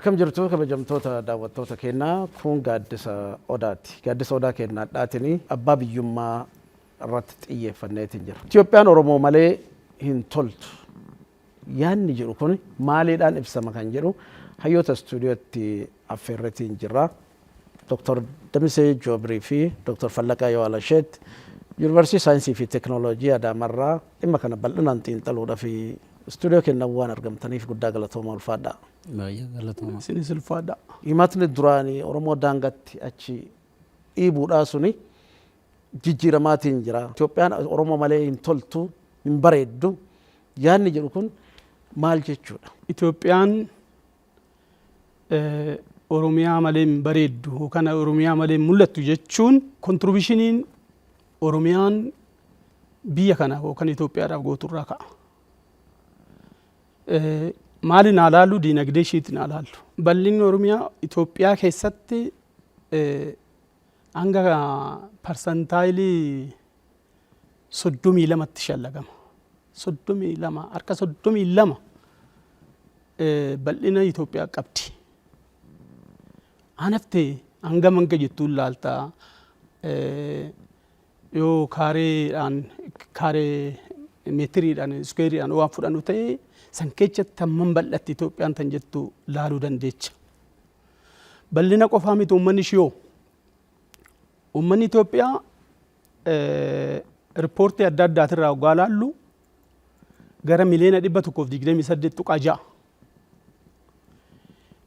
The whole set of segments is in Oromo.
Akkam jirtu kabajamtoota daawwattoota keenyaa kun gaaddisa odaati. Gaaddisa odaa keenyaa dhaatini abbaa biyyummaa irratti xiyyeeffanneetiin jira. Itoophiyaan Oromoo malee hin toltu. Yaanni jiru kun maaliidhaan ibsama kan jedhu hayyoota istuudiyootti affeerreetiin jira. Dr. Damisee Joobrii fi Dr. Fallaqaa Yawaalasheet Yuunivarsiitii Saayinsii fi Teekinooloojii Adaamarraa dhimma kana bal'inaan xiinxaluudhaa fi istuudiyoo keenyaa waan argamtaniif guddaa galatooma ulfaadha. Baay'ee galatooma. Isinis ulfaadha. Himatni duraanii Oromoo daangatti achi dhiibuudhaa suni jijjiiramaatiin jira. Itoophiyaan Oromoo malee hin toltu, hin bareeddu. Yaanni jedhu kun maal jechuudha? Itoophiyaan Oromiyaa malee hin bareeddu yookaan Oromiyaa malee hin mul'attu jechuun kontribushiniin Oromiyaan biyya kana yookaan Itoophiyaadhaaf gooturraa ka'a. Maaliin ilaallu diinagdee ishiitiin ilaallu. Bal'inni Oromiyaa Itoophiyaa keessatti hanga parsantaayilii 32tti shallagama. 32 harka 32 bal'ina Itoophiyaa qabdi. Anaftee hanga manga jettuun ilaaltaa yoo kaaree meetiriidhaan iskuweeriidhaan waan fudhannu ta'ee san keessatti hamman bal'atti Itoophiyaan tan jettu laaluu dandeecha. Bal'ina qofaa miti uummanni ishiyoo. Uummanni Itoophiyaa riippoortii adda addaatirraa waggaa laallu gara miliyoona 128.6.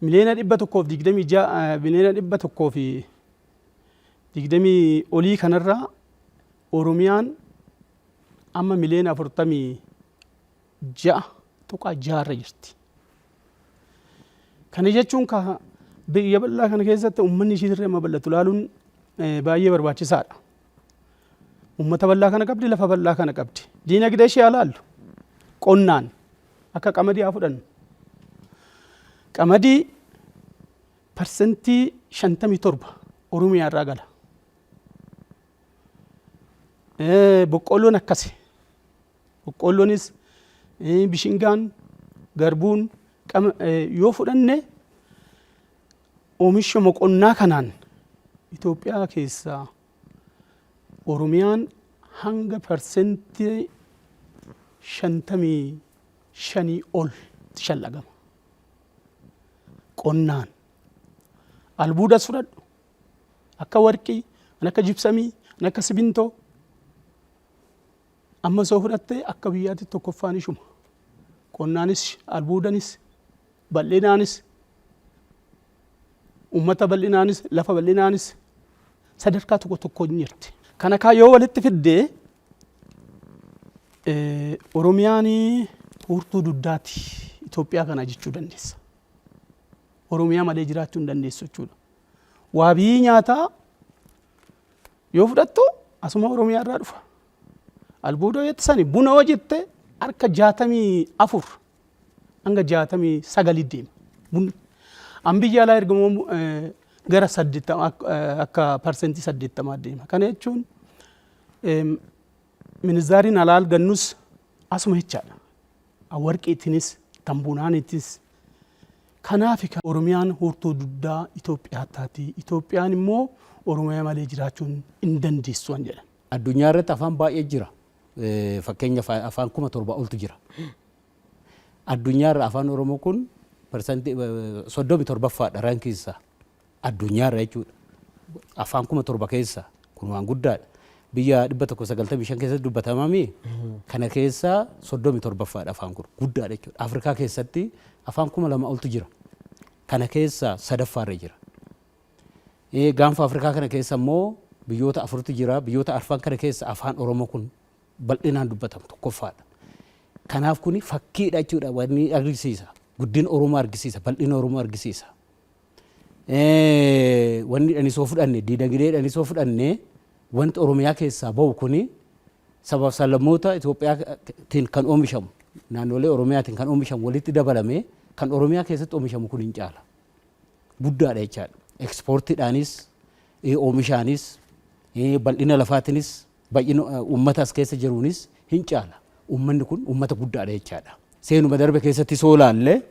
Miliyoona 126 miliyoona 120 olii kanarraa Oromiyaan amma miliyoona 46.6 jirti. Kana jechuun biyya bal'aa kana keessatti uummanni ishiitirra amma bal'atu laaluun baay'ee barbaachisaadha. Uummata bal'aa kana qabdi, lafa bal'aa kana qabdi. Diinagdee ishee ilaallu qonnaan akka qamadii haa fudhannu. Qamadii parsantii 57 Oromiyaa irraa gala. Boqqolloon akkasi. Boqqolloonis bishingaan garbuun yoo fudhanne oomishuma qonnaa kanaan Itoophiyaa keessaa Oromiyaan hanga parsantii 55 ol shallagama. Qonnaan albuudas fudhadhu akka warqii, akka jibsamii, akka simintoo amma soo fudhattee akka biyyaatti tokkoffaan ishuma. Qonnaanis, albuudanis, bal'inaanis, uummata bal'inaanis, lafa bal'inaanis sadarkaa tokko tokkoon jirti. Kana yoo walitti fiddee Oromiyaan urtuu duddaati Itoophiyaa kana jechuu dandeessa. Oromiyaa malee jiraachuu hin dandeessu jechuudha. Waabii nyaataa yoo fudhattu asuma Oromiyaa irraa dhufa. Albuuda yettani buna yoo jette harka 64 hanga 69 deema. Bunni an biyya alaa ergamoo gara 80 akka parsantii 80 deema. Kana jechuun minizaariin alaal gannus asuma jechaadha. Warqiitiinis tambunaaniitis. Kanaaf Oromiyaan urtuu duddaa Itoophiyaa taati. Itoophiyaan immoo Oromiyaa malee jiraachuun hin dandeessu waan jedhan. Addunyaa irratti afaan baay'ee jira. Fakkeenyaaf afaan 7,000 oltu jira. Addunyaa irra afaan Oromoo kun parsantii 37ffaadha raankiinsa. Addunyaa irra jechuudha. Afaan 7,000 keessa kun waan guddaadha. Biyya 195 keessatti dubbatamami kana keessa 37ffaadha afaan kun guddaadha jechuudha. Afrikaa keessatti afaan 2,000 oltu jira. Kana keessa 3ffaarra jira. Gaanfa Afrikaa kana keessa immoo biyyoota 4tu jira. Biyyoota 4 kana keessa afaan Oromoo kun bal'inaan dubbatamu tokkoffaadha. Kanaaf kuni fakkiidha jechuudha. Wanni agarsiisa. Guddina Oromoo argisiisa. Bal'ina Oromoo argisiisa. Wanni dhanisoo fudhanne diinagdee dhanisoo fudhanne wanti Oromiyaa keessaa bahu kuni sabab sablammoota Itoophiyaatiin kan oomishamu naannolee Oromiyaatiin kan oomishamu walitti dabalame kan Oromiyaa keessatti oomishamu kun hin caala. Guddaadha jechaadha. Ekspoortiidhaanis oomishaanis bal'ina lafaatiinis baay'ina uummatas keessa jiruunis hin caala. Uummanni kun uummata guddaadha jechaadha. Seenuma darbe keessatti soo laalle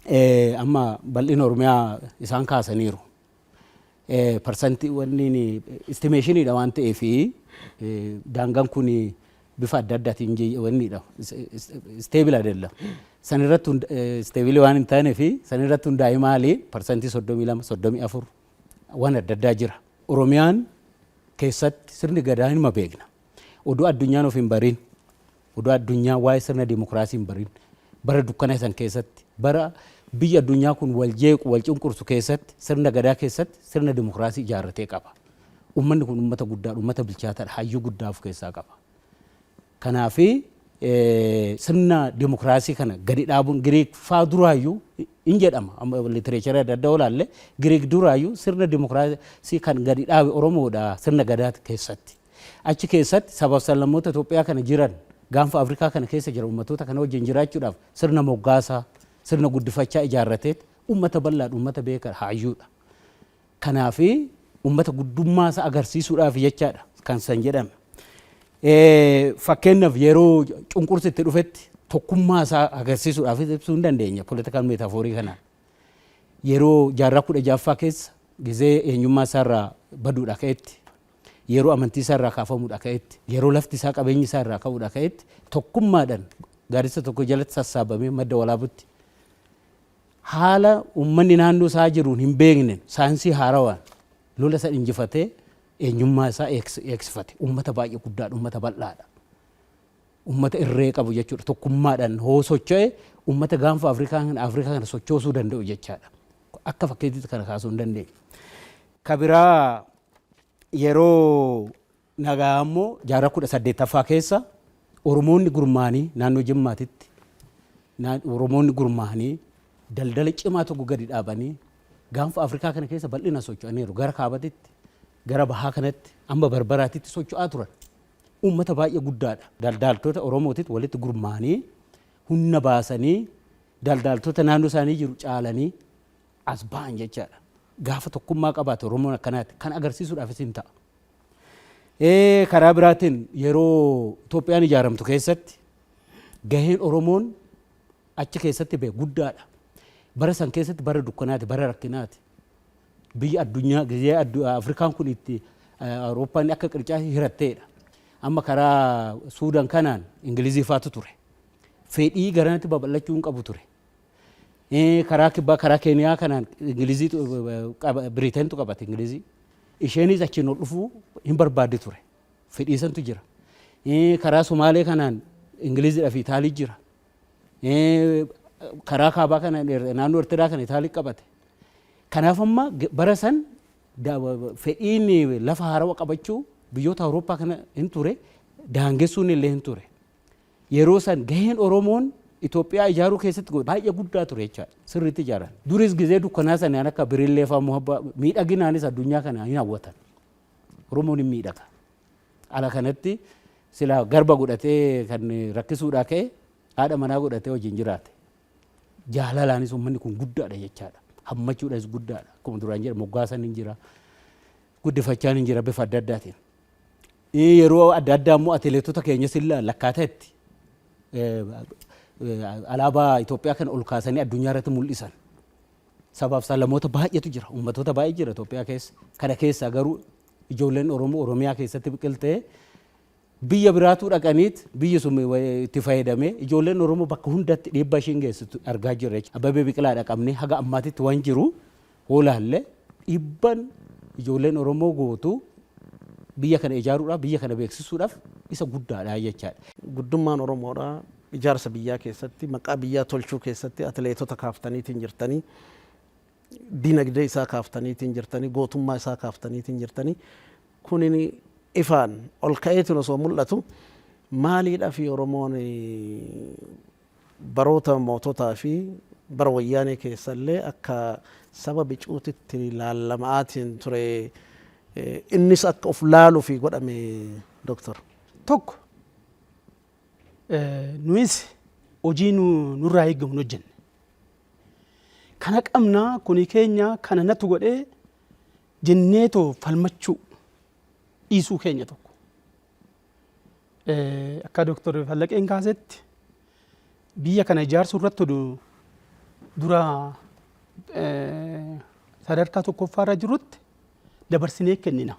amma bal'ina Oromiyaa isaan kaasaniiru. Parsantii wanni estimeeshiniidha waan ta'eef daangaan kun bifa adda addaatiin wanniidha isteebil adeella. San irratti isteebilii waan hin taaneef san irratti hundaa'e maali parsantii 32 34 waan adda addaa jira. Oromiyaan keessatti sirni gadaa hin beekna. Oduu addunyaan of hin barin, oduu addunyaa waa'ee sirna dimokiraasii hin barin, bara dukkana san keessatti, bara biyya addunyaa kun wal jeequ wal cunqursu keessatti, sirna gadaa keessatti sirna dimokiraasii ijaarratee qaba. Uummanni kun uummata guddaa, uummata bilchaataadha, hayyuu guddaa of keessaa qaba. Kanaaf sirna dimokiraasii kana gadi dhaabuun Giriik faa duraayyuu hin jedhama. Amma litireechara adda addaa olaalle Giriik duraayyuu sirna dimokiraasii kan gadi dhaabe Oromoodha sirna gadaa keessatti. Achi keessatti sabab sablammoota Itoophiyaa kana jiran gaanfa Afrikaa kana keessa jira uummattoota kana wajjin jiraachuudhaaf sirna moggaasaa sirna guddifachaa ijaarratee uummata bal'aadha uummata beekaa hayyuudha. Kanaaf uummata guddummaa isaa agarsiisuudhaaf jechaadha kan san jedhame. Fakkeenyaaf yeroo cunqursi itti dhufetti tokkummaa isaa agarsiisuudhaaf ibsuu hin dandeenya political metafoorii kanaan. Yeroo jaarraa 16ffaa keessa gizee eenyummaa isaarraa baduudha ka'etti, yeroo amantii isaarraa kaafamuudha ka'etti, yeroo lafti isaa qabeenyi isaarraa ka'uudha ka'etti tokkummaadhaan gaadisa tokko jalatti sassaabamee madda walaabutti haala uummanni naannoo isaa jiruun hin beekne saayinsii haarawaan lola isa injifatee eenyummaa isaa eegsifate. Uummata baay'ee guddaadha, uummata bal'aadha, uummata irree qabu jechuudha. Tokkummaadhaan hoo socho'e uummata gaanfa Afrikaa kana sochoosuu danda'u jechaadha. Akka fakkeetitti kana kaasuu hin dandeenye. Kabiraa yeroo nagaa ammoo jaarraa 18ffaa keessa Oromoonni gurmaanii naannoo Jimmaatitti Oromoonni gurmaanii daldala cimaa tokko gadi dhaabanii gaanfa Afrikaa kana keessa bal'ina socho'aniiru. Gara kaabatitti, gara bahaa kanatti, amma barbaraatitti socho'aa turan. Uummata baay'ee guddaadha. Daldaltoota Oromootitti walitti gurmaanii humna baasanii daldaltoota naannoo isaanii jiru caalanii as ba'an jechaadha. Gaafa tokkummaa qabaate Oromoon akkanaatti kan agarsiisuudhaaf isin ta'a. Karaa biraatiin yeroo Itoophiyaan ijaaramtu keessatti gaheen Oromoon achi keessatti ba'e guddaadha. Bara san keessatti bara dukkanaati, bara rakkinaati. Biyya addunyaa gizee Afrikaan kun itti Awurooppaan akka qircaa hiratteedha. Amma karaa Suudaan kanaan Ingilizii faatu ture. Fedhii garanatti babal'achuu hin qabu ture. Karaa kibbaa karaa Keeniyaa kanaan Ingilizii Biriiteentu qabate Ingilizii. Isheenis achiin ol dhufuu hin barbaadde ture. Fedhii santu jira. Karaa Somaalee kanaan Ingiliziidhaa fi Itaalii jira. Karaa kaabaa kana naannoo Eertiraa kana Itaalii qabate. Kanaaf amma bara san fedhiin lafa haarawaa qabachuu biyyoota Awurooppaa kana hin ture, daangessuun illee hin ture. Yeroo san gaheen Oromoon Itoophiyaa ijaaruu keessatti baay'ee guddaa ture jechaadha. Sirriitti ijaaran. Duris gizee dukkanaa sanaan akka birillee fa'aa miidhaginaanis addunyaa kana hin hawwatan. Oromoon hin miidhaga. Ala kanatti sila garba godhatee kan rakkisuudhaa ka'e haadha manaa godhatee wajjin jiraate. Jaalalaanis uummanni kun guddaadha jechaadha. Hammachuudhaanis guddaadha. Akkuma duraan jedha moggaasan hin jira. Guddifachaan hin jira bifa adda addaatiin. Yeroo adda addaa immoo atileetota keenyas lakkaateetti alaabaa Itoophiyaa kan ol kaasanii addunyaa irratti mul'isan. Sabaaf sablammoota baay'eetu jira, uummattoota baay'ee jira Itoophiyaa keessa. Kana keessa garuu ijoolleen Oromoo Oromiyaa keessatti biqiltee biyya biraatuu dhaqaniit biyyi sun itti fayyadamee ijoolleen Oromoo bakka hundatti dhiibbaa ishiin geessitu argaa jirra. Abbabee Biqilaa dhaqabnee haga ammaatitti waan jiru hoolaallee dhiibban ijoolleen Oromoo gootu biyya kana ijaaruudhaaf biyya kana beeksisuudhaaf isa guddaadha jechaadha. Guddummaan Oromoodha ijaarsa biyyaa keessatti maqaa biyyaa tolchuu keessatti atileetota kaaftaniitiin jirtanii dinagdee isaa kaaftaniitiin jirtanii gootummaa isaa kaaftaniitiin jirtanii kunin ifaan ol ka'eetiin osoo mul'atu maaliidhaa fi Oromoon baroota moototaa fi bara wayyaanee keessallee akka saba bicuutitti laallamaatiin ture innis akka of laaluu fi godhame Doktor. Tokko nuyis hojii nurraa eegamu hojjenne. Kana qabnaa kuni keenya kana natu godhee jenneetoo falmachuu dhiisuu keenya tokko. Akka Doktor Fallaqeen kaasetti biyya kana ijaarsuu irratti dura sadarkaa tokkoffaarra jirutti dabarsinee kennina.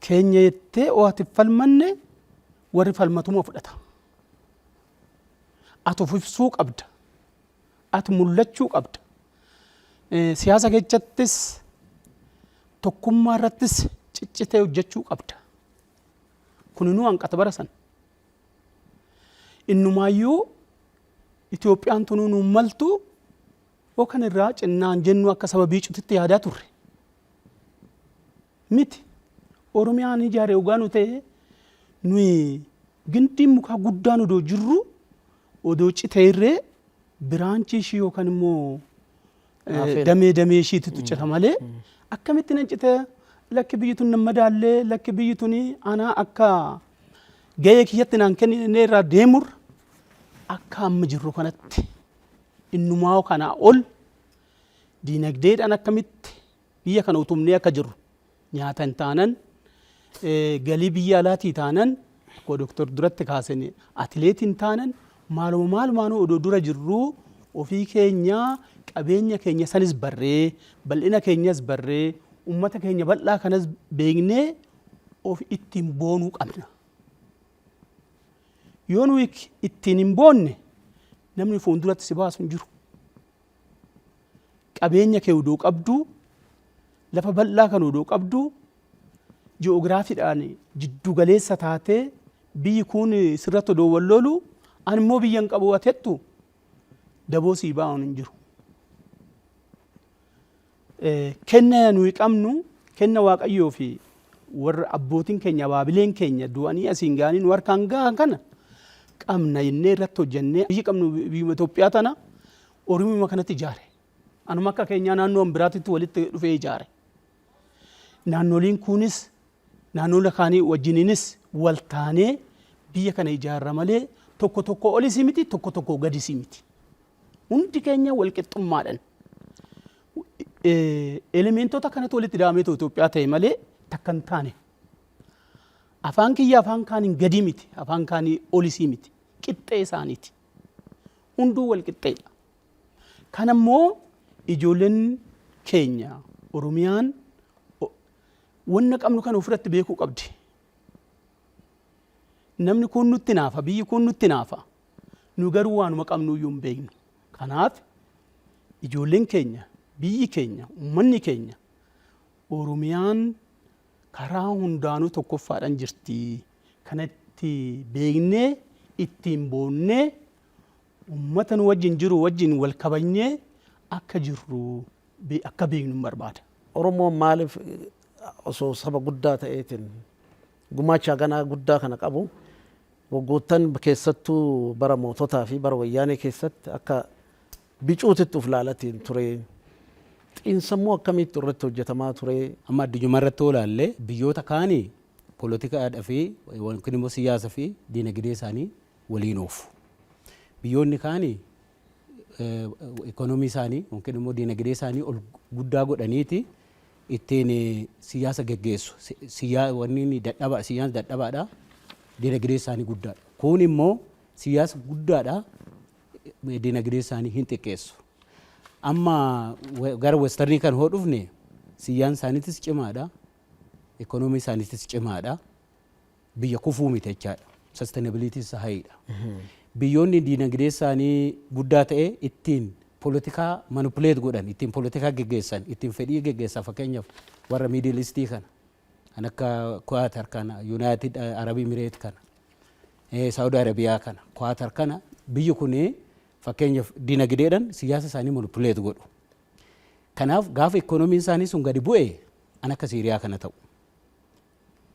Keenya jettee oati falmanne warri falmatuma fudhata. Ati of ibsuu qabda. Ati mul'achuu qabda. Siyaasa keessattis tokkummaa irrattis ciccitee hojjechuu qabda. Kuninuu hanqata barasan. Innumaayyuu Itoophiyaan tunuu nuun maltu yookaan irraa cinnaan jennu akka sababii cutitti yaadaa turre. Miti Oromiyaan ijaaree ogaanu ta'e nuyi gindii mukaa guddaan odoo jirru odoo citee irree biraanchii ishii yookaan immoo damee ishiitti tuccata malee akkamitti nan citee lakki biyyi tun nama daallee lakki biyyi tuni anaa akka gahee kiyyatti naan kennine irraa deemurra akka amma jirru kanatti innumaa kanaa ol diinagdeedhaan akkamitti biyya kana utumnee akka jirru nyaata hin taanan galii biyya alaatii taanan ko doktor duratti kaasanii atileetiin taanan maalumaanuu odoo dura jirru ofii keenya qabeenya keenya sanis barree bal'ina keenyas barree ummata keenya bal'aa kanas beeknee of ittiin boonuu qabna. Yoo nuyi ittiin hin boonne namni fuulduratti si baasu hin jiru. Qabeenya kee odoo qabdu lafa bal'aa kan odoo qabdu ji'oogiraafiidhaan jiddu galeessa taatee biyyi kun sirratti odoo wal lolu ani immoo biyya hin qabu atettu daboo sii baa'uun hin jiru. Kenna nuyi qabnu kenna Waaqayyoo fi warra abbootiin keenya abaabileen keenya du'anii asiin ga'anii nu harkaan gahan kana qabna jennee irratti hojjennee biyyi qabnu biyya Itoophiyaa tana Oromiyuma kanatti ijaare. Anuma akka keenyaa naannoo biraatitti walitti dhufee ijaare. Naannoliin kunis naannoo lakaanii wajjiniinis wal taanee biyya kana ijaarra malee tokko tokko olisii miti tokko tokko gadisii miti. Hundi keenya wal qixxummaadhaan elementoota kanatti walitti daamee Itoophiyaa ta'e malee takka hin taane. Afaan kiyya afaan kaaniin gadi miti afaan kaanii olisii miti qixxee isaaniiti. Hunduu wal qixxeedha. Kanammoo ijoolleen keenya Oromiyaan wanna qabnu kan ofirratti beekuu qabdi. Namni kun nutti naafa biyyi kun nutti naafa nu garuu waanuma qabnu iyyuu hin beeknu. Kanaaf ijoolleen keenya biyyi keenya uummanni keenya Oromiyaan karaa hundaanuu tokkoffaadhaan jirti. Kanatti beeknee ittiin boonnee uummata nu wajjin jiru wajjin wal kabajnee akka jirru akka beeknu barbaada. Oromoon maaliif osoo saba guddaa ta'eetiin gumaacha ganaa guddaa kana qabu waggoottan keessattuu bara moototaa fi bara wayyaanee keessatti akka bicuutitti uf laalatiin ture. Xiinsammuu akkamitti irratti hojjetamaa ture. Amma addunyaa irratti olaallee biyyoota kaanii poolitikaadhaa fi yookiin immoo siyaasa fi diinagdee isaanii waliin oofu. Biyyoonni kaanii ikoonoomii isaanii yookiin immoo diinagdee isaanii ol guddaa godhaniiti ittiin siyaasa geggeessu. Wanni siyaasa dadhabaadha. Diinagdee isaanii guddaadha. Kun immoo siyaasa guddaadha. Diinagdee isaanii hin xiqqeessu. Amma gara westernii kan hoo dhufne siyaasni isaaniitis cimaadha. Ikoonoomii isaaniitis cimaadha. Biyya kufuu miti jechaadha. Sustainability isa hayiidha. Biyyoonni diinagdee isaanii guddaa ta'e ittiin poolitikaa manipuleet godhan ittiin poolitikaa geggeessan ittiin fedhii geggeessan fakkeenyaaf warra miidil istii kana kan akka Quatar kana United Arab Emirates kana Saudi Arabiyaa kana Quatar kana biyyi kun fakkeenyaaf diinagdeedhaan siyaasa isaanii manipuleet godhu. Kanaaf gaafa ikoonomiin isaanii sun gadi bu'e an akka Siiriyaa kana ta'u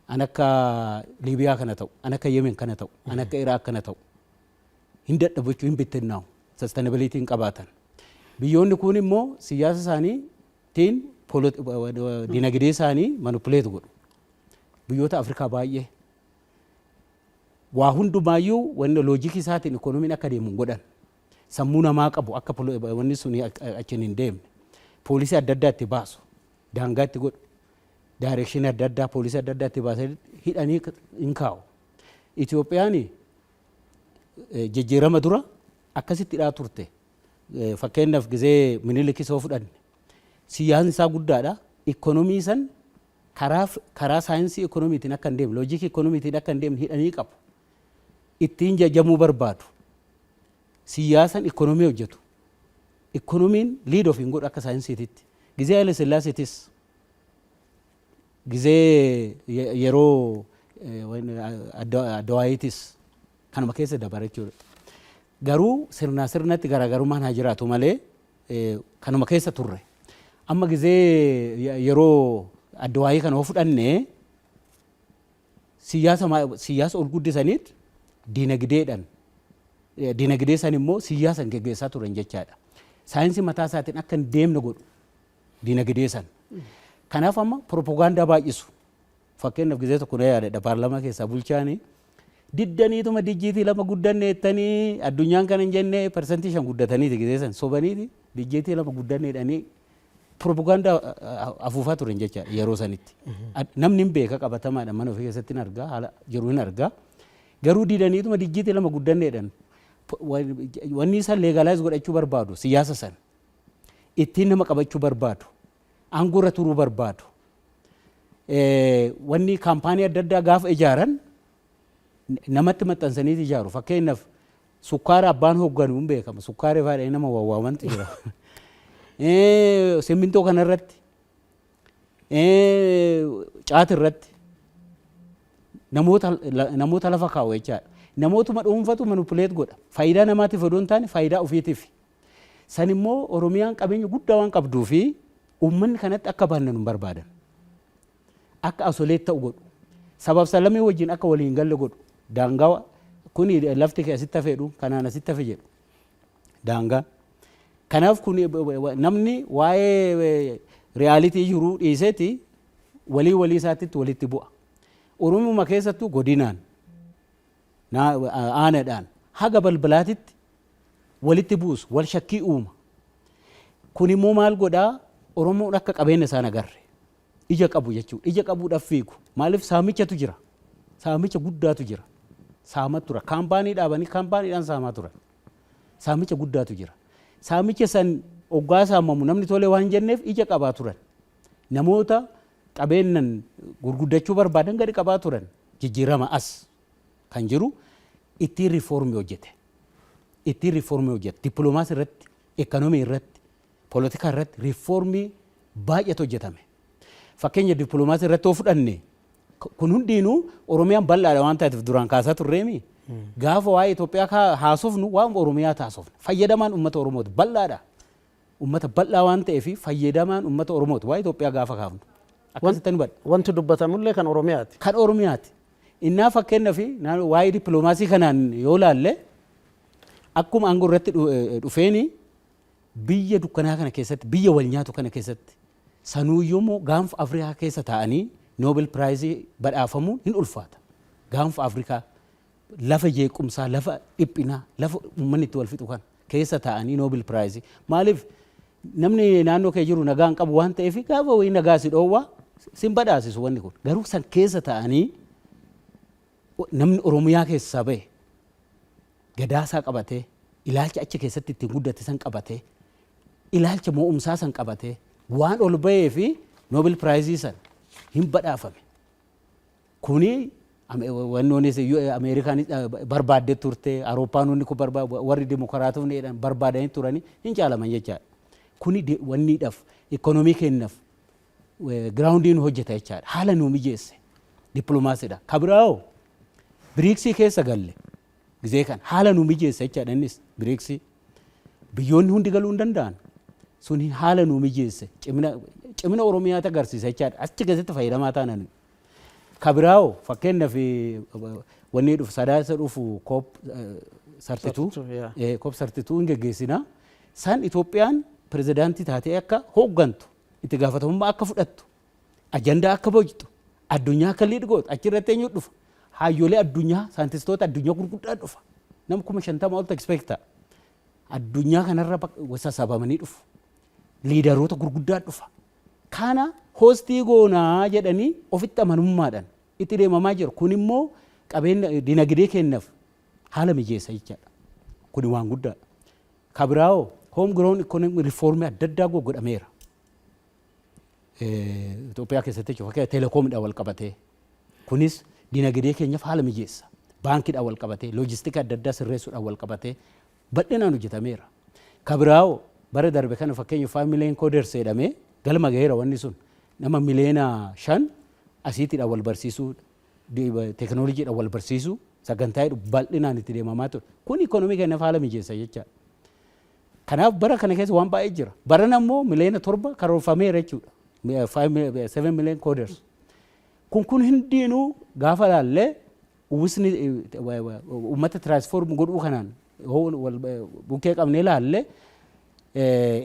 an akka Liibiyaa kana ta'u an akka Yemen kana ta'u an akka Iraaq kana ta'u hin dadhabachuu hin bittinnaa'u sustainability hin qabaatan. Biyyoonni kun immoo siyaasa isaaniitiin diinagdee isaanii manipuleet godhu. Biyyoota Afrikaa baay'ee waa hundumaayyuu wanni loojikii isaatiin ikoonomiin akka deemu godhan. Sammuu namaa qabu akka wanni sun achiin hin deemne. Poolisii adda addaa itti baasu. Daangaa itti godhu. Daayirekshinii adda addaa poolisii adda addaa itti baasanii hidhanii hin kaa'u. Itoophiyaan jijjiirama dura akkasittidhaa turte. Fakkeenyaaf gizee Minilikii soo fudhanne siyaasni isaa guddaadha. Ikoonomii san karaa saayinsii ikoonomiitiin akka hin deemne loojikii ikoonomiitiin akka hin deemne hidhanii qabu. Ittiin jajamuu barbaadu. Siyaasan ikoonomii hojjetu. Ikoonomiin liid of hin godhu akka saayinsiititti. Gizee Haile Sillaaseetis gizee yeroo Adawaayitis kanuma keessa dabara jechuudha. Garuu sirnatti garaagarummaan haa jiraatu malee kanuma keessa turre. Amma gizee yeroo Adawaayii kana yoo fudhanne siyaasa ol guddisaniit diinagdee san immoo siyaasan geggeessaa turan jechaadha. Saayinsii mataa isaatiin akka hin deemne godhu diinagdee san. Kanaaf amma propagaandaa baay'isu. Fakkeenyaaf gizee tokko na yaadadha paarlaamaa keessaa bulchaanii diddaniituma dijjiitii 2 guddanne jettanii addunyaan kana hin jenne persentii 5 guddataniiti gizee san sobaniiti dijjiitii 2 guddanne jedhanii propagaandaa afuufaa turan jechaadha yeroo sanitti. Namni hin beeka qabatamaadha mana ofii keessatti hin argaa haala jiru hin argaa. Garuu didaniituma dijjiitii 2 guddanne jedhan wanni isaan leegalaayiz godhachuu barbaadu siyaasa san ittiin nama qabachuu barbaadu aangoorra turuu barbaadu. Wanni kaampaanii adda addaa gaafa ijaaran namatti maxxansanii ijaaru. Fakkeenyaaf sukkaara abbaan hoogganu hin beekama. Sukkaara faadhee nama waawwamantu jira. Simmintoo kanarratti caati irratti namoota lafa kaa'u jechaadha. Namootuma dhuunfatu manipuleet godha. Faayidaa namaatiif odoo hin taane faayidaa ofiitiif. San immoo Oromiyaan qabeenya guddaa waan qabduu fi uummanni kanatti akka baannan hin barbaadan. Akka asoleet ta'u godhu. Sabab salamii wajjin akka waliin galle godhu. Daangaa kuni lafti kee asitti hafeedhu kanaan asitti hafe jedhu. Daangaa. Kanaaf kun namni waa'ee reyaalitii jiru dhiiseeti walii isaatitti walitti bu'a. Oromuma keessattuu godinaan aanadhaan haga balbalaatitti walitti buusu wal shakkii uuma. Kun immoo maal godhaa Oromoon akka qabeenya isaan agarre. Ija qabu jechuudha. Ija qabuudhaaf fiigu. Maaliif saamichatu jira. Saamicha guddaatu jira. Saamaa tura. Kaampaanii dhaabanii kaampaaniidhaan saamaa turan. Saamicha guddaatu jira. Saamicha san oggaa saamamu namni tolee waan jenneef ija qabaa turan. Namoota qabeenyan gurguddachuu barbaadan gadi qabaa turan. Jijjiirama as kan jiru ittiin riifoormii hojjete. Ittiin riifoormii hojjete. Dippiloomaasii irratti, ekonomii irratti, poolitikaa irratti riifoormii baay'eetu hojjetame. Fakkeenya dippiloomaasii irratti yoo fudhanne kun hundinuu Oromiyaan bal'aadha waan ta'eef duraan kaasaa turreemi. Gaafa waa'ee Itoophiyaa haasofnu waan Oromiyaa taasofna. Fayyadamaan uummata Oromooti bal'aadha. Uummata bal'aa waan ta'eef fayyadamaan uummata Oromooti waa'ee Itoophiyaa gaafa kaafnu. Akkasitti hubadhu. Wanti dubbatamullee kan Oromiyaati. Kan Oromiyaati. Innaa fakkeenyaaf waa'ee dippiloomaasii kanaan yoo laalle akkuma aangoo irratti dhufeeni biyya dukkanaa kana keessatti biyya wal nyaatu kana keessatti sanuuyyuu gaanfa Afrikaa keessa taa'anii Nobel Prize badhaafamuun hin ulfaata. Gaanfa Afrikaa lafa jeequmsaa, lafa dhiphinaa, lafa uummanni itti wal fixu kan keessa taa'anii Nobel Prize. Maaliif namni naannoo kee jiru nagaan qabu waan ta'eef gaafa wayii nagaa si dhoowwaa sin badhaasisu wanni kun. Garuu san keessa taa'anii namni Oromiyaa keessaa bahe gadaasaa qabatee ilaalcha achi keessatti ittiin guddate san qabatee ilaalcha mo'umsaa san qabatee waan ol bahee fi Nobel Prize san hin badhaafame. Kuni wannoonnis Ameerikaan barbaadde turte, Awurooppaanonni kun warri dimokiraatonni jedhan barbaadanii turanii hin caalaman jechaadha. Kuni wanniidhaaf ikoonomii kennaaf giraawundiin hojjeta jechaadha. Haala nuu mijeesse dippiloomaasiidha. Kabiraa'oo biriiksii keessa galle gizee kan haala nuu mijeesse jechaadha innis biriiksii. Biyyoonni hundi galuu hin danda'an. Suni haala nuu mijeesse cimina Oromiyaatti agarsiisa jechaadha. Achi keessatti fayyadamaa taanani. Kabiraa'oo fakkeenyaaf wanni dhufu sadaasa dhufu COP 32 hin geggeessina. San Itoophiyaan pirezidaantii taatee akka hooggantu itti gaafatamummaa akka fudhattu ajandaa akka bojjitu addunyaa akka liid gootu achirratti eenyu dhufa. Hayyoolee addunyaa saayintistoota addunyaa gurguddaa dhufa. Nama 50,000 ol expecta. Addunyaa kanarra sassaabamanii dhufu. Liidaroota gurguddaa dhufa. Kana hoostii goonaa jedhanii ofitti amanummaadhaan itti deemamaa jiru. Kun immoo qabeenya dinagdee kennaaf haala mijeessa jechaadha. Kuni waan guddaa. Kabiraa'oo home grown economic reform adda addaa godhameera. Itoophiyaa keessatti jechuudha telekoomidhaan wal qabatee. Kunis dinagdee keenyaaf haala mijeessa. Baankiidhaan wal qabatee loojistika adda addaa sirreessuudhaan wal qabatee bal'inaan hojjetameera. Kabiraa'oo bara darbe kana fakkeenyaaf 5 million coders jedhamee galma gaheera wanni sun nama miliyoona 5 asiitiidhaan wal barsiisuu teekinooloojiidhaan wal barsiisuu sagantaa bal'inaan itti deemamaa ture. Kun ikonomii keenyaaf haala mijeessa jecha. Kanaaf bara kana keessa waan baay'ee jira. Baran ammoo miliyoona 7 karoorfameera jechuudha. 7 million coders. Kun hundinuu gaafa laallee uwwisni uummata transform godhuu kanaan bukkee qabnee laallee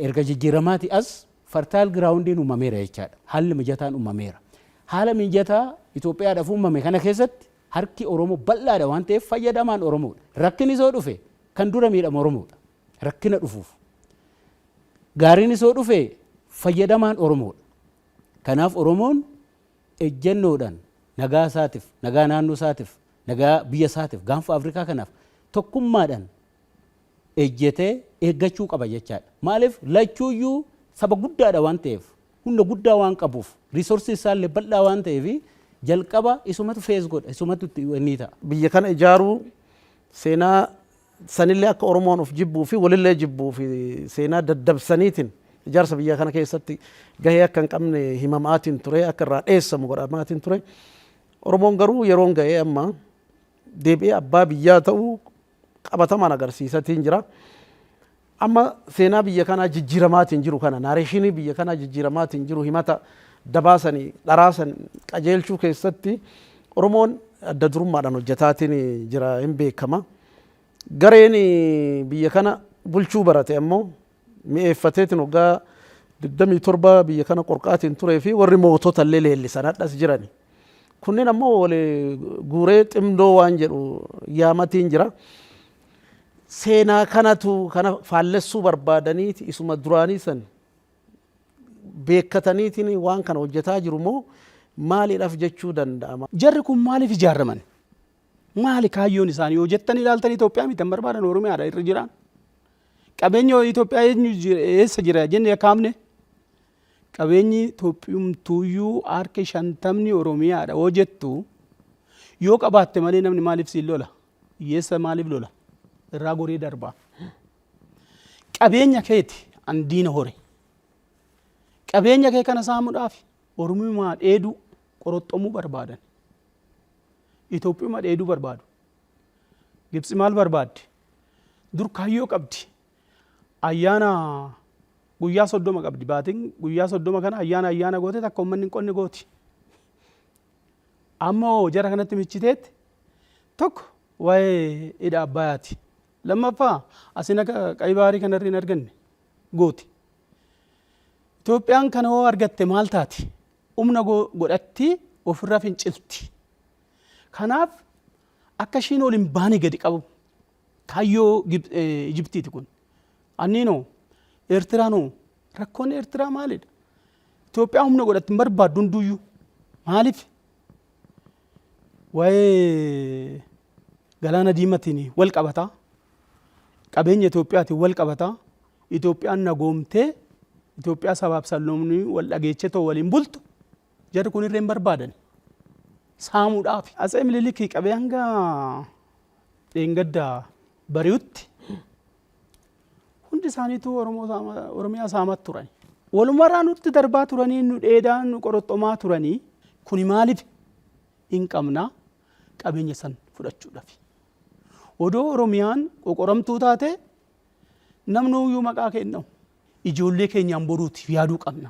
erga jijjiiramaati as fertile groundiin uumameera jechaadha. Haalli mijataan uumameera. Haala mijataa Itoophiyaadhaaf uumame kana keessatti harki Oromoo bal'aadha waan ta'eef fayyadamaan Oromoodha. Rakkinni isoo dhufe kan dura miidhamu Oromoodha. Rakkina dhufuuf. Gaariin isoo dhufe fayyadamaan Oromoodha. Kanaaf Oromoon ejjennoodhaan nagaa isaatiif, nagaa naannoo isaatiif, nagaa biyya isaatiif, gaanfa Afrikaa kanaaf tokkummaadhaan ejjetee eeggachuu qaba jechaadha. Maaliif lachuuyyuu saba guddaadha waan ta'eef, hunda guddaa waan qabuuf, riisorsii isaallee bal'aa waan ta'eef jalqaba isumatu fees godha, isumatu ni ta'a. Biyya kana ijaaruu seenaa sanillee akka Oromoon of jibbuu fi walillee jibbuu fi seenaa daddabsaniitiin ijaarsa biyya kana keessatti gahee akka hin qabne himamaatiin ture, akka irraa dheessamu godhamaatiin ture. Oromoon garuu yeroon gahee amma deebi'ee abbaa biyyaa ta'uu qabatamaan agarsiisatiin jira. Amma seenaa biyya kanaa jijjiiramaatiin jiru kana naareeshinii biyya kanaa jijjiiramaatiin jiru himata dabaasanii dharaasan qajeelchuu keessatti Oromoon adda durummaadhaan hojjetaatiin jira hin beekama. Gareen biyya kana bulchuu barate ammoo mi'eeffateetiin waggaa 27 biyya kana qorqaatiin turee fi warri mootota illee leellisan hadhas jirani. Kunneen ammoo wal guuree ximdoo waan jedhu yaamatiin jira. Seenaa kanatu kana faallessuu barbaadaniiti isuma duraanii san beekkataniitiin waan kana hojjetaa jiru moo maaliidhaaf jechuu danda'ama? Jarri kun maaliif ijaaraman? Maali kaayyoon isaanii yoo jettanii ilaaltanii Itoophiyaa mitan barbaadan Oromiyaadha irra jiran. Qabeenya Itoophiyaa eessa jira jennee kaamne? Qabeenyi Itoophiyumtuuyyuu harka 50 Oromiyaadha yoo jettu yoo qabaatte malee namni maaliif siin lola? Hiyyeessa maaliif lola? Irraa gorii darbaa. Qabeenya keeti andiina hore. Qabeenya kee kana saamuudhaaf Oromummaa dheeduu qoroxxomuu barbaadan. Itoophiyaa dheeduu barbaadu. Gibsi maal barbaaddi? Dur kaayyoo qabdi. Ayyaana guyyaa 30 qabdi. Baatiin guyyaa 30 kana ayyaana goote takka uummanni hin qonne gooti. Ammoo jara kanatti michiteetti tokko waa'ee hidha Abbayyaati. Lammaffaa asina qayi baarii kanarra hin arganne gooti. Itoophiyaan kana hoo argatte maal taati? Humna godhatti ofirraa fincilti. Kanaaf akka ishiin ol hin baane gadi qabu kaayyoo Ijiptiiti kun. Anniinoo Eertiraanoo rakkoon Eertiraa maalidha? Itoophiyaa humna godhatti hin barbaaddu hunduuyyuu maaliif? Waa'ee galaana diimatiin wal qabataa. Qabeenya Itoophiyaatiin wal qabataa. Itoophiyaan nagoomtee Itoophiyaa sabaaf salloomni wal dhageechetoo waliin bultu jarri kun irreen barbaadan. Saamuudhaaf. Atsee Minilikii qabee hanga dheengaddaa bari'utti hundi isaaniitu Oromiyaa saamaa turan. Walumarraa nutti darbaa turanii nu dheedaa nu qoroxxomaa turanii kuni maaliif hin qabnaa qabeenya san fudhachuudhaaf. Odoo Oromiyaan qoqoramtuu taate namnuyyuu maqaa kennamu. Ijoollee keenyaan boruutiif yaaduu qabna.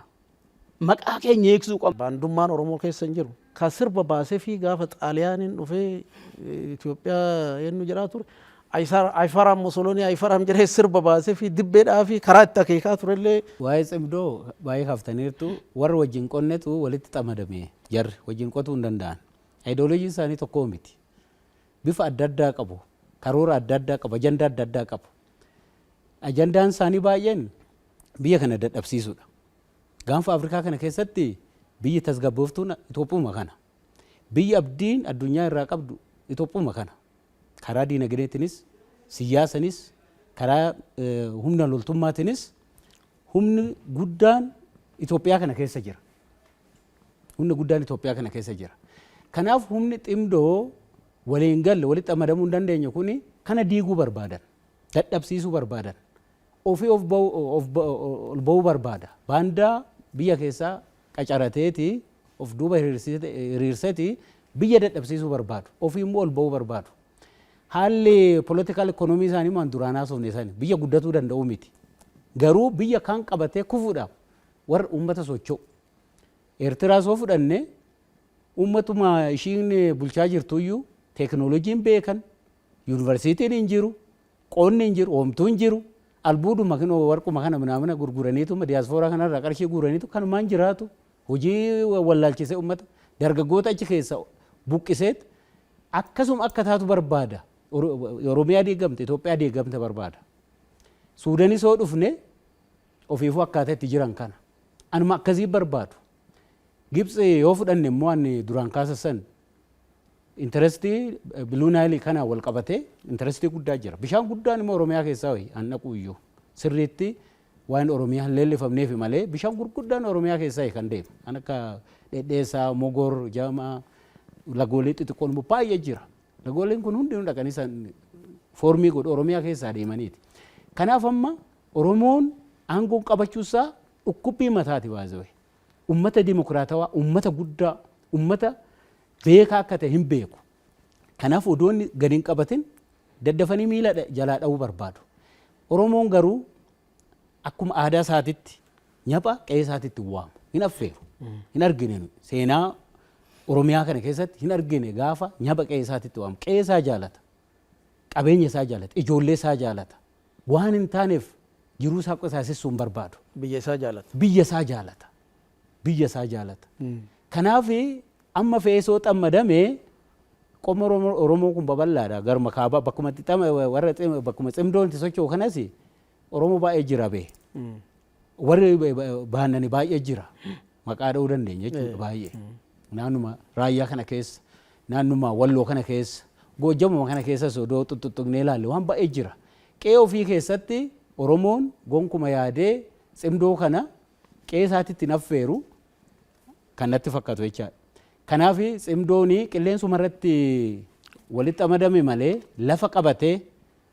Maqaa keenya eegsisuu qabna. Baandummaan Oromoo keessa hin jiru. Ka sirba baasee fi gaafa Xaaliyaaniin dhufee Itoophiyaa yennu jedhaa ture. Ayifaraam Mosolonii Ayifaraam jedhee sirba baasee fi dibbeedhaa fi karaa itti akeekaa turellee. Waa'ee cimdoo baay'ee kaaftaniirtu warra wajjin qonnetu walitti xamadame jarri wajjin qotuu hin danda'an. Ayidooloojiin isaanii tokkoo miti. Bifa adda addaa qabu. Karoora adda addaa qabu. Ajandaa adda addaa qabu. Ajandaan isaanii baay'een biyya kana dadhabsiisuudha. Gaanfa Afrikaa kana keessatti biyyi tasgabbooftuun Itoophiyaa kana. Biyyi abdiin addunyaa irraa qabdu Itoophiyaa kana. Karaa diinagdeetinis, siyaasanis, karaa humna loltummaatiinis humni guddaan Itoophiyaa kana keessa jira. Humni guddaan Itoophiyaa kana keessa jira. Kanaaf humni ximdoo waliin galle walitti amadamuu hin dandeenye kuni kana diiguu barbaadan, dadhabsiisuu barbaadan, ofii of ba'uu barbaada. Baandaa biyya keessaa qacarateeti of duuba hiriirseeti biyya dadhabsiisuu barbaadu, ofii immoo ol ba'uu barbaadu. Haalli political economy isaanii maan duraanaa sofne isaanii biyya guddatuu danda'u miti. Garuu biyya kan qabatee kufuudhaaf warra uummata socho'u. Eertiraa soo fudhanne uummatuma ishiin bulchaa jirtuyyuu teekinooloojiin beekan, yuunivarsiitiin hin jiru, qonni hin jiru, oomtuu hin jiru, albuuduma warquma kana manaamana gurguraniitu diyaaspooraa kanarraa qarshii gurguraniitu kanumaan jiraatu hojii wallaalchisee uummata dargaggoota achi keessa buqqiseet akkasuma akka taatu barbaada. Oromiyaa diigamte, Itoophiyaa diigamte barbaada. Suudanii soo dhufne ofiifuu akkaataa itti jiran kana. Anuma akkasii barbaadu. Gibxi yoo fudhanne immoo ani duraan kaasasan intarestii Blue Nile kana wal qabatee intarestii guddaa jira. Bishaan guddaan immoo Oromiyaa keessaa wayi annaqu iyyuu sirriitti waan Oromiyaa leellifamneef malee bishaan gurguddaan Oromiyaa keessaa kan deemu. An akka Dhedheessaa, Mogor, Jaamaa, lagoolee xixiqqoon baay'ee jira. Lagooleen kun hundi dhaqanii san foormii godhu Oromiyaa keessaa deemaniiti. Kanaaf amma Oromoon aangoo qabachuusaa dhukkubbii mataati baasee. Ummata dimokiraatawaa, ummata guddaa, ummata beekaa akka ta'e hin beeku. Kanaaf odoonni gadi hin qabatin daddafanii miila jalaa dha'uu barbaadu. Oromoon garuu akkuma aadaa isaatitti nyapha qe'ee isaatitti waamu hin affeeru. Hin argine seenaa Oromiyaa kana keessatti hin argine gaafa nyapha qe'ee isaatitti waamu. Qe'ee isaa jaalata, qabeenya isaa jaalata, ijoollee isaa jaalata. Waan hin taaneef jiruu isaa qisaasessuu hin barbaadu. Biyya isaa jaalata. Biyya isaa jaalata. Biyya isaa jaalata. Kanaaf amma feesoo xammadamee qoma Oromoo kun babal'aadha. Garma kaabaa bakkuma ximdoon itti socho'u kanas Oromoo baay'ee jira bee. Warri baannani baay'ee jira. Maqaa dha'uu dandeenya jechuudha baay'ee. Naannuma raayyaa kana keessa, naannuma walloo kana keessa, goojjamuma kana keessa sodoo tuttuqnee ilaalle waan baay'ee jira. Qe'ee ofii keessatti Oromoon gonkuma yaadee ximdoo kana qe'ee isaatitti naffeeru kan natti fakkaatu jechaadha. Kanaaf ximdoonii qilleensuma irratti walitti amadame malee lafa qabatee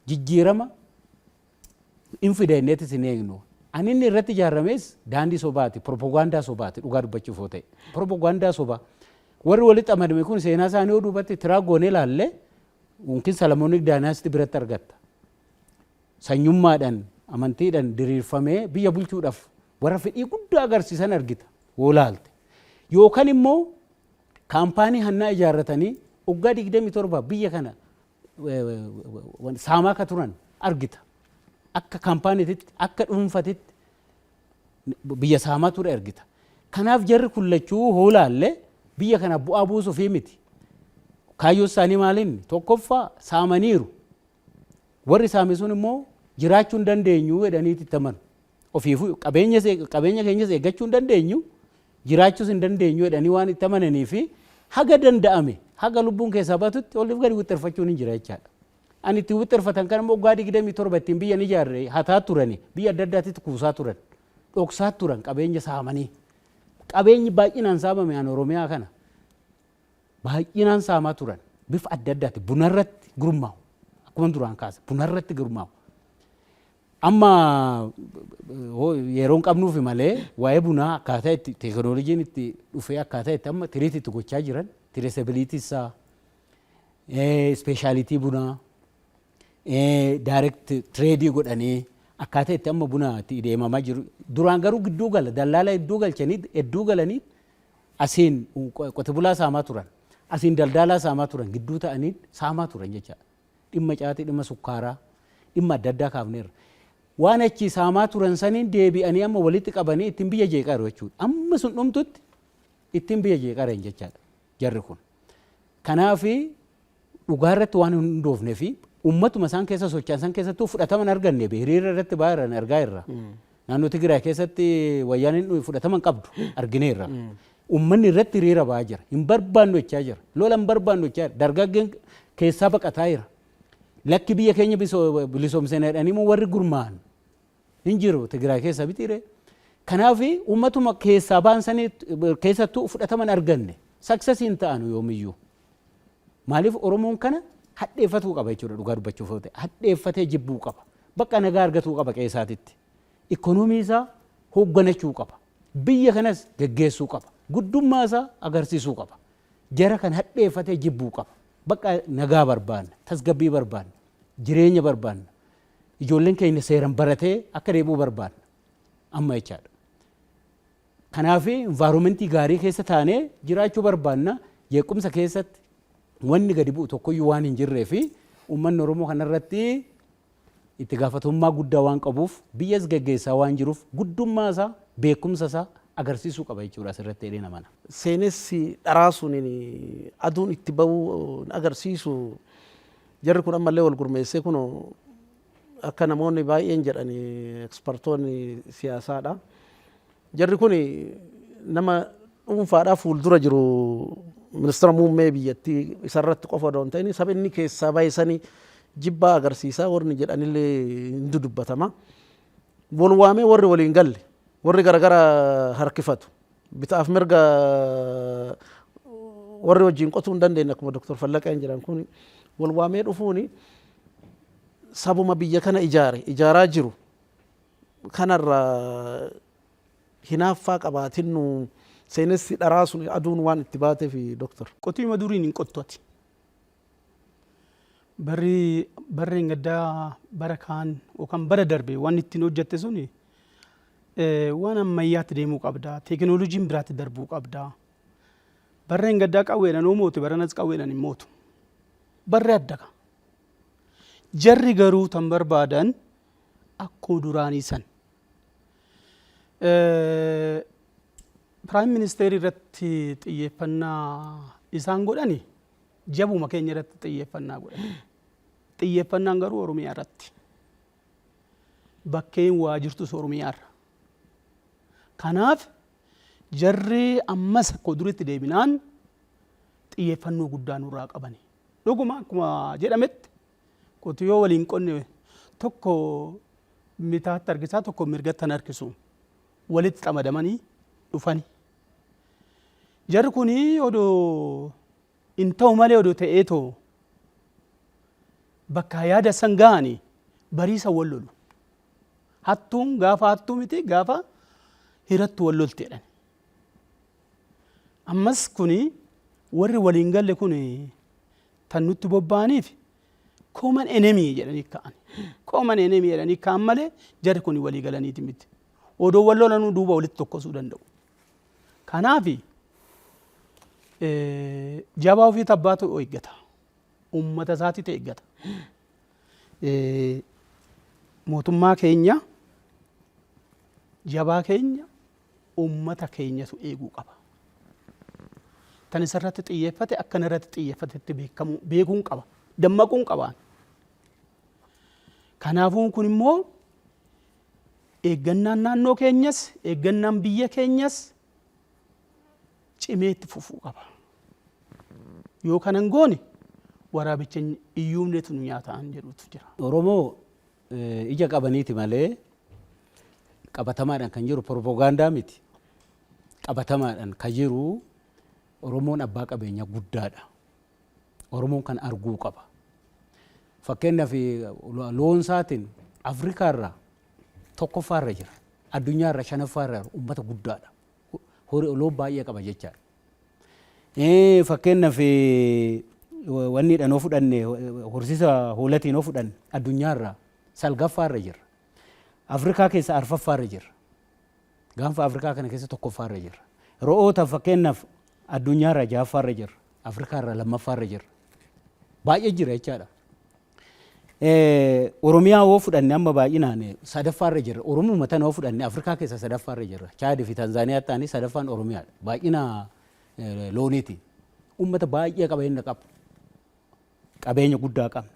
jijjiirama hin fideenneetis hin eegnu. Ani inni irratti ijaarames daandii sobaati, propagaandaa sobaati dhugaa dubbachuuf yoo ta'e. Propagaandaa sobaa. Warri walitti amadame kun seenaa isaanii yoo duubatti tiraa goonee ilaalle yookiin Salamooniik daanaastii biratti argatta. Sanyummaadhaan, amantiidhaan diriirfamee biyya bulchuudhaaf warra fedhii guddaa agarsiisan argita yoo ilaalte. Yookaan immoo kaampaanii hannaa ijaarratanii waggaa 27 biyya kana saamaa akka turan argita. Akka kaampaaniititti, akka dhuunfatitti biyya saamaa ture argita. Kanaaf jarri kullachuu hoo ilaalle biyya kana bu'aa buusuuf miti. Kaayyoon isaanii maaliin tokkoffaa saamaniiru. Warri saame sun immoo jiraachuu hin dandeenyu jedhaniiti itti amanu. Ofiifuu qabeenya keenyas eeggachuu hin dandeenyu, jiraachuus hin dandeenyu jedhanii waan itti amananii fi haga danda'ame, haga lubbuun keessaa baatutti oliif gadi wixxirfachuun hin jira jechaadha. Ani itti wixxirfatan kan immoo waggaa 27 ittiin biyya ni ijaarre hataa turani, biyya adda addaatitti kuusaa turan, dhoksaa turan qabeenya saamanii. Qabeenyi baay'inaan saamame aan Oromiyaa kana baay'inaan saamaa turan bifa adda addaatti bunarratti gurmaa'u. Akkuma duraan kaasa bunarratti gurmaa'u. Amma yeroon qabnuufi malee waa'ee bunaa akkaataa itti teekinooloojiin itti dhufee akkaataa itti amma tiriitii itti gochaa jiran tireesabiliitii isaa ispeeshaalitii bunaa direct tireedii godhanii akkaataa itti amma bunaa itti deemamaa jiru. Duraan garuu gidduu gala dallaala hedduu galchanii hedduu galanii asiin qote bulaa saamaa turan, asiin daldalaa saamaa turan, gidduu ta'anii saamaa turan jechaadha. Dhimma caatii, dhimma sukkaaraa, dhimma adda addaa kaafneerra. Waan achi saamaa turan saniin deebi'anii amma walitti qabanii ittiin biyya jeeqaru jechuudha. Amma sun dhumtutti ittiin biyya jeeqaran jechaadha jarri kun. Kanaaf dhugaa irratti waan hin hundoofnee fi ummatuma isaan keessa socho'an san keessattuu fudhataman arganne hiriira irratti baay'een argaa irra. Naannoo Tigraay keessatti wayyaaniin fudhataman qabdu argineerra. Ummanni irratti hiriira ba'aa jira. Hin barbaannu jechaa jira. Lola hin barbaannu jechaa jira. Dargaggeen keessaa baqataa jira. lakki biyya keenya bilisoomsine jedhanii immoo warri gurmaa'an hin jiru Tigraay keessa bitire. Kanaaf uummatuma keessaa baansanii keessattuu fudhataman arganne saksesiin ta'anu yoomiyyuu. Maaliif Oromoon kana hadheeffatuu qaba jechuudha dhugaa dubbachuuf ta'e hadheeffatee jibbuu qaba. Bakka nagaa argatuu qaba qeessaatitti. Ikoonoomii isaa hoogganachuu qaba. Biyya kanas geggeessuu qaba. Guddummaa isaa agarsiisuu qaba. Jara kan hadheeffatee jibbuu qaba. Bakka nagaa barbaanna, tasgabbii barbaanna, jireenya barbaanna. Ijoolleen keenya seeran baratee akka deebi'u barbaanna. Amma jechaadha. Kanaaf environmentii gaarii keessa taanee jiraachuu barbaanna. Jeequmsa keessatti wanni gadi bu'u tokkoyyuu waan hin jirree fi uummanni Oromoo kanarratti itti gaafatamummaa guddaa waan qabuuf biyyas geggeessaa waan jiruuf guddummaa isaa beekumsa isaa agarsiisuu qaba jechuudha asirratti jedhee namana. Seenessi dharaa suniin aduun itti bahuu agarsiisu jarri kun ammallee wal gurmeessee kun akka namoonni baay'een jedhanii ekspertoonni siyaasaadha. Jarri kun nama dhuunfaadhaa fuuldura jiru ministeera muummee biyyattii isarratti qofa osoo hin ta'in saba inni keessaa baay'isanii jibbaa agarsiisaa warri jedhanillee hin dudubbatama. Wal waamee warri waliin galle warri garagara harkifatu bitaaf mirga warri wajjin qotuu hin dandeenye akkuma Dr. Fallaqeen jedhan kun wal waamee dhufuuni sabuma biyya kana ijaaraa jiru kanarraa hinaaffaa qabaatinnu seenessi dharaa sun aduun waan itti baatee fi Dr. Qotiima duriin hin qottu ati. Barreen gaddaa bara kaan yookaan bara darbe waan ittiin hojjette suni waan ammayyaatti deemuu qabda. Teekinooloojiin biraatti darbuu qabda. Barreen gaddaa qawweedhaan oo mootu baranas qawweedhaan hin mootu. Barri addaqa. Jarri garuu tan barbaadan akkoo duraanii san. Piraayim ministeerii irratti xiyyeeffannaa isaan godhani jabuma keenya irratti xiyyeeffannaa godhani. Xiyyeeffannaan garuu Oromiyaa irratti. Bakkeen waa jirtus Oromiyaa irra. Kanaaf jarri ammas akkoo duritti deebinaan xiyyeeffannoo guddaa nurraa qabani. Dhuguma akkuma jedhametti qotiyyoo waliin qonne tokko mitaatti harkisaa tokko mirgatti harkisu walitti qamadamanii dhufani. Jarri kuni odoo hin ta'u malee odoo ta'eetoo bakka yaada san ga'anii bariisa wal lolu. Hattuun gaafa hattuu miti gaafa hirattu wal lolti jedhan. Ammas kuni warri waliin galle kuni tan nutti bobba'aniif common enemy jedhanii ka'an. Common enemy jedhanii ka'an malee jarri kuni walii galaniiti miti. Odoo wal lolanuu duuba walitti tokkosuu danda'u. Kanaafi jabaa ofii tabbaatu eeggata. Uummata isaatiitu eeggata. Mootummaa keenya jabaa keenya uummata keenyatu eeguu qaba. Tan isarratti xiyyeeffate akkana irratti xiyyeeffatetti beekuun qaba. Dammaquun qabaan. Kanaafuu kun immoo eeggannaan naannoo keenyas eeggannaan biyya keenyas cimeetti fufuu qaba. Yoo kanan goone waraabicha iyyuumnetu nu nyaataan jedhutu jira. Oromoo ija qabaniiti malee qabatamaadhaan kan jiru propagaandaa miti. Qabatamaadhaan kan jiru Oromoon abbaa qabeenya guddaadha. Oromoon kan arguu qaba. Fakkeenyaaf loon isaatiin Afrikaarraa tokkoffaarra jira. Addunyaarra shanaffaarra uummata guddaadha. Loon baay'ee qaba jechaadha. Fakkeenyaaf wanni dhanoo fudhanne horsiisa hoolatiin oo fudhanne addunyaarra salgaffaarra jira. Afrikaa keessa arfaffaarra jira. Gaanfa Afrikaa kana keessa tokkoffaarra jira. Re'oota fakkeenyaaf addunyaarra jahaffaarra jira. Afrikaarra lammaffaarra jira. Baay'ee jira jechaadha. Oromiyaa oo fudhanne amma baay'inaan sadaffaarra jira. Oromoo mataan oo fudhanne Afrikaa keessa sadaffaarra jira. Chaadii fi Tanzaaniyaa ta'anii sadaffaan Oromiyaadha. Baay'ina looniiti. Uummata baay'ee qabeenya qaba. Qabeenya guddaa qaba.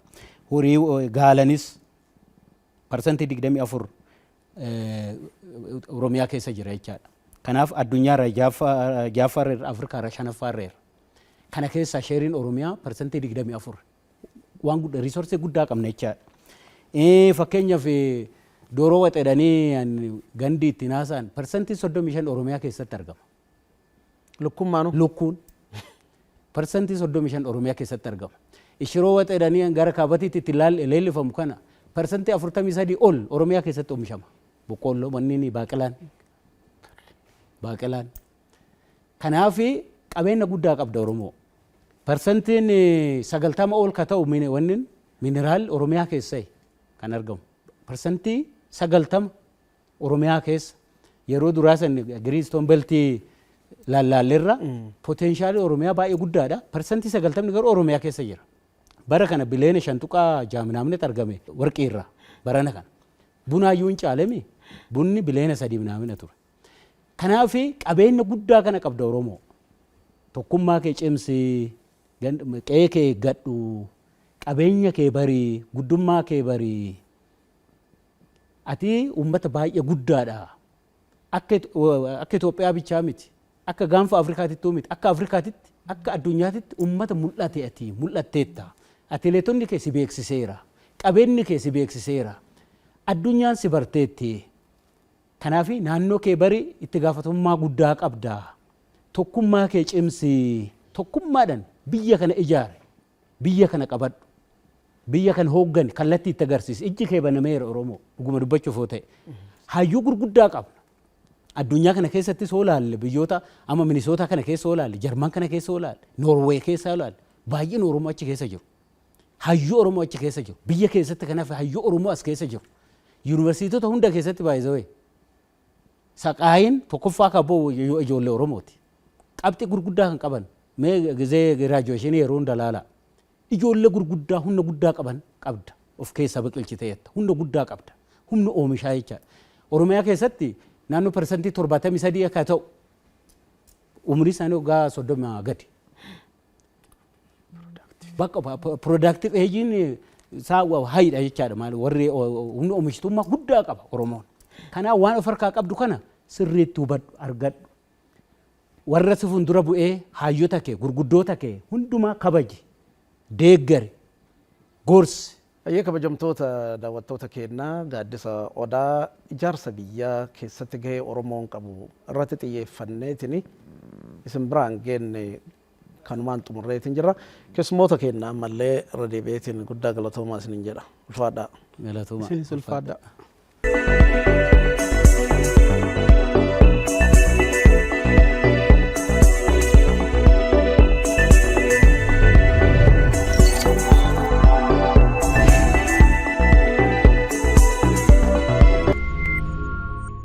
Horii gaalanis parsantii 24 Oromiyaa keessa jira jechaadha. Kanaaf addunyaarra jahaffaarra Afrikaarra shanaffaarra. Kana keessa sheeriin Oromiyaa parsantii 24. waan guddaa riisorsii guddaa qabna jechaadha. Fakkeenyaaf dooroo waxeedhanii gandi itti naasaan parsantii 35 Oromiyaa keessatti argama. Lukkuun maanu? Lukkuun parsantii 35 Oromiyaa keessatti argama. Ishiroo waxeedhanii gara kaabatiitti itti leellifamu kana parsantii 43 ol Oromiyaa keessatti oomishama. Boqqolloo wanni baaqelaan. Kanaaf qabeenya guddaa qabda Oromoo. Parsantiin 90 ol ka ta'u wanni mineraal Oromiyaa keessa kan argamu. Parsantii 90 Oromiyaa keessa yeroo duraa san Giriistoon beltii lallaalleerra poteenshaalii Oromiyaa baay'ee guddaadha. Parsantii 90 garuu Oromiyaa keessa jira. Bara kana bileena 5.6 argame warqii irraa barana kana. Bunaayyuu hin caalemi bunni bileena 3 ture. Kanaaf qabeenya guddaa kana qabda Oromoo. Tokkummaa kee cimsi, qe'ee kee eeggadhu, qabeenya kee barii, guddummaa kee barii. Ati uummata baay'ee guddaadha. Akka Itoophiyaa bichaa miti. Akka gaanfa Afrikaatittuu miti. Akka Afrikaatitti, akka addunyaatitti uummata mul'ate ati mul'atteetta. Atileetonni kee si beeksiseera. Qabeenyi kee si beeksiseera. Addunyaan si barteetti. Kanaaf naannoo kee bari itti gaafatamummaa guddaa qabda. Tokkummaa kee cimsi. Tokkummaadhaan biyya kana ijaare. Biyya kana qabadhu. Biyya kana hooggani kallattii itti agarsiisi. Ijji kee banameera Oromoo. Dhuguma dubbachuuf yoo ta'e. Hayyuu gurguddaa qabna. Addunyaa kana keessatti soo laalle biyyoota amma Minisoota kana keessa soo laalle, Jarman kana keessa soo laalle, Noorweey keessa laalle baay'een Oromoo achi keessa jiru. Hayyuu Oromoo achi keessa jiru. Biyya keessatti kanaaf hayyuu Oromoo as keessa jiru. Yuunivarsiitota hunda keessatti baay'ee Saqaayin tokkoffaa kaboo ijoollee Oromooti. Qabxii gurguddaa kan qaban mee gizee giraajuweeshinii yeroo hunda laala. Ijoollee gurguddaa humna guddaa qaban qabda. Of keessaa biqilchiteetta. Humna guddaa qabda. Humna oomishaa jechaadha. Oromiyaa keessatti naannoo parsantii 73 akka ta'u umrii isaanii waggaa 30 gadi. Bakka productive eejiin isaa hayidha jechaadha maali warri humna oomishtummaa guddaa qaba Oromoon. Kanaaf waan of harkaa qabdu kana sirriitti hubadhu argadhu. Warra si fuuldura bu'ee hayyoota kee gurguddoota kee hundumaa kabaji deeggari gorsi. Ayyee kabajamtoota daawwattoota keenyaa gaaddisa odaa ijaarsa biyyaa keessatti gahee Oromoon qabu irratti xiyyeeffanneetini isin biraan geenne kanumaan xumurreetiin jirra. Keessummoota keenyaa ammallee irra deebi'eetiin guddaa galatoomaa isinin jedha. Ulfaadhaa. Galatoomaa. Isinis ulfaadhaa.